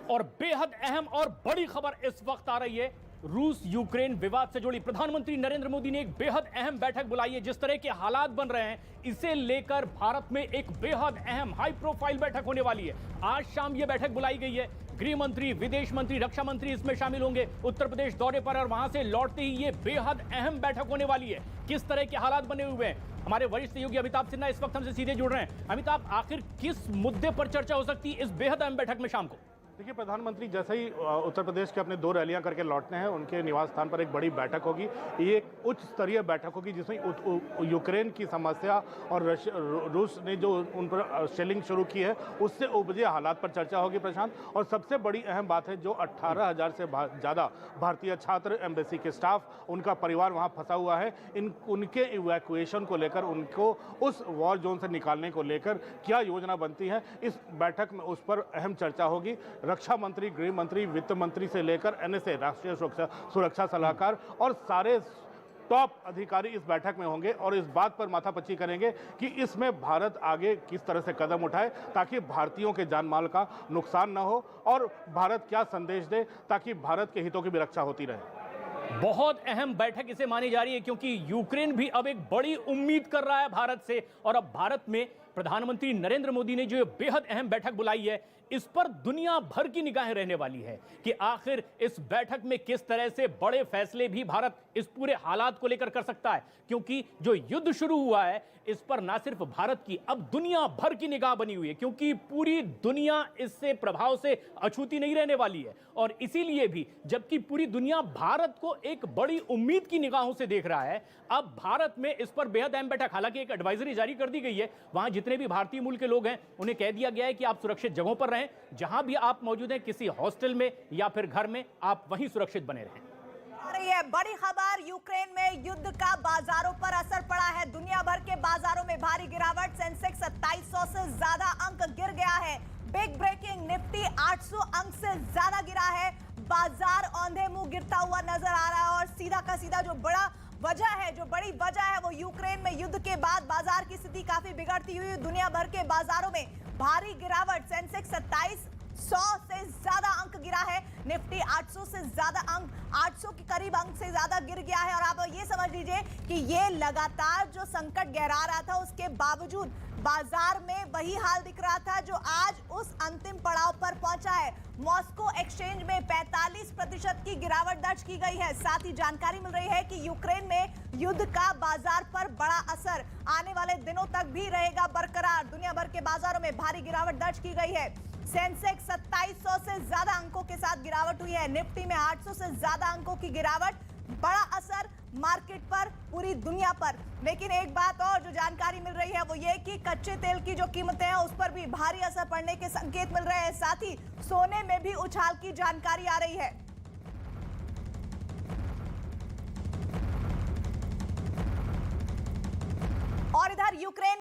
और बेहद अहम और बड़ी खबर इस वक्त आ रही है रूस यूक्रेन विवाद से जुड़ी। प्रधानमंत्री नरेंद्र मोदी ने एक बेहद अहम बैठक बुलाई है। जिस तरह के हालात बन रहे हैं, इसे लेकर भारत में एक बेहद अहम हाई प्रोफाइल बैठक होने वाली है। आज शाम यह बैठक बुलाई गई है। गृह मंत्री, विदेश मंत्री, रक्षा मंत्री इसमें शामिल होंगे। उत्तर प्रदेश दौरे पर और वहां से लौटते ही यह बेहद अहम बैठक होने वाली है। किस तरह के हालात बने हुए हैं, हमारे वरिष्ठ सहयोगी अमिताभ सिन्हा इस वक्त हमसे सीधे जुड़ रहे हैं। अमिताभ, आखिर किस मुद्दे पर चर्चा हो सकती है इस बेहद अहम बैठक में शाम को? देखिए, प्रधानमंत्री जैसे ही उत्तर प्रदेश के अपने 2 रैलियां करके लौटने हैं, उनके निवास स्थान पर एक बड़ी बैठक होगी। ये एक उच्च स्तरीय बैठक होगी जिसमें यूक्रेन की समस्या और रूस ने जो उन पर शेलिंग शुरू की है उससे उपजे हालात पर चर्चा होगी प्रशांत। और सबसे बड़ी अहम बात है, जो 18,000 से ज़्यादा भारतीय छात्र, एम्बेसी के स्टाफ, उनका परिवार वहाँ फंसा हुआ है, उनके इवैक्यूएशन को लेकर, उनको उस वॉर जोन से निकालने को लेकर क्या योजना बनती है, इस बैठक में उस पर अहम चर्चा होगी। रक्षा मंत्री, गृह मंत्री, वित्त मंत्री से लेकर एनएसए, राष्ट्रीय सुरक्षा सलाहकार और सारे टॉप अधिकारी इस बैठक में होंगे और इस बात पर माथापच्ची करेंगे कि इसमें भारत आगे किस तरह से कदम उठाए ताकि भारतीयों के जान माल का नुकसान न हो, और भारत क्या संदेश दे ताकि भारत के हितों की भी रक्षा होती रहे। बहुत अहम बैठक इसे मानी जा रही है क्योंकि यूक्रेन भी अब एक बड़ी उम्मीद कर रहा है भारत से, और अब भारत में प्रधानमंत्री नरेंद्र मोदी ने जो बेहद अहम बैठक बुलाई है, इस पर दुनिया भर की निगाहें रहने वाली है कि आखिर इस बैठक में किस तरह से बड़े फैसले भी भारत इस पूरे हालात को लेकर कर सकता है। क्योंकि जो युद्ध शुरू हुआ है, इस पर ना सिर्फ भारत की, अब दुनिया भर की निगाह बनी हुई है क्योंकि पूरी दुनिया इससे प्रभाव से अछूती नहीं रहने वाली है। और इसीलिए भी जबकि पूरी दुनिया भारत को एक बड़ी उम्मीद की निगाहों से देख रहा है, अब भारत में इस पर बेहद अहम बैठक, हालांकि एक एडवाइजरी जारी कर दी गई है, वहां जितने भी भारतीय मूल के लोग हैं उन्हें कह दिया गया है कि आप सुरक्षित जगहों पर रहें, जहां भी आप मौजूद हैं, किसी हॉस्टल में या फिर घर में, आप वहीं सुरक्षित बने रहें। ये बड़ी खबर, यूक्रेन में युद्ध का बाजारों पर असर पड़ा है। दुनिया भर के बाजारों में भारी गिरावट, सेंसेक्स 2700 से ज्यादा अंक गिर गया है। बिग ब्रेकिंग, निफ्टी 800 अंक से ज्यादा गिरा है। बाजार औंधे मुंह गिरता हुआ नजर आ रहा है और सीधा का सीधा जो बड़ी वजह है वो यूक्रेन में युद्ध के बाद बाजार की स्थिति काफी बिगड़ती हुई दुनिया भर के बाजारों में भारी गिरावट। सेंसेक्स 2700 से ज्यादा अंक गिरा है, निफ्टी 800 से ज्यादा अंक, 800 के करीब अंक से ज्यादा गिर गया है। और आप ये समझ लीजिए कि ये लगातार जो संकट गहरा रहा था, उसके बावजूद बाजार में वही हाल दिख रहा था जो आज उस अंतिम पड़ाव पर पहुंचा है। मॉस्को एक्सचेंज में 45% की गिरावट दर्ज की गई है। साथ ही जानकारी मिल रही है कि यूक्रेन में युद्ध का बाजार पर बड़ा असर आने वाले दिनों तक भी रहेगा बरकरार। दुनिया भर के बाजारों में भारी गिरावट दर्ज की गई है। सेंसेक्स 2700 से ज्यादा अंकों के साथ गिरावट हुई है, निफ्टी में 800 से ज्यादा अंकों की गिरावट। बड़ा असर मार्केट पर, पूरी दुनिया पर। लेकिन एक बात और जो जानकारी मिल रही है वो ये कि कच्चे तेल की जो कीमतें हैं उस पर भी भारी असर पड़ने के संकेत मिल रहे हैं। साथ ही सोने में भी उछाल की जानकारी आ रही है। और इधर यूक्रेन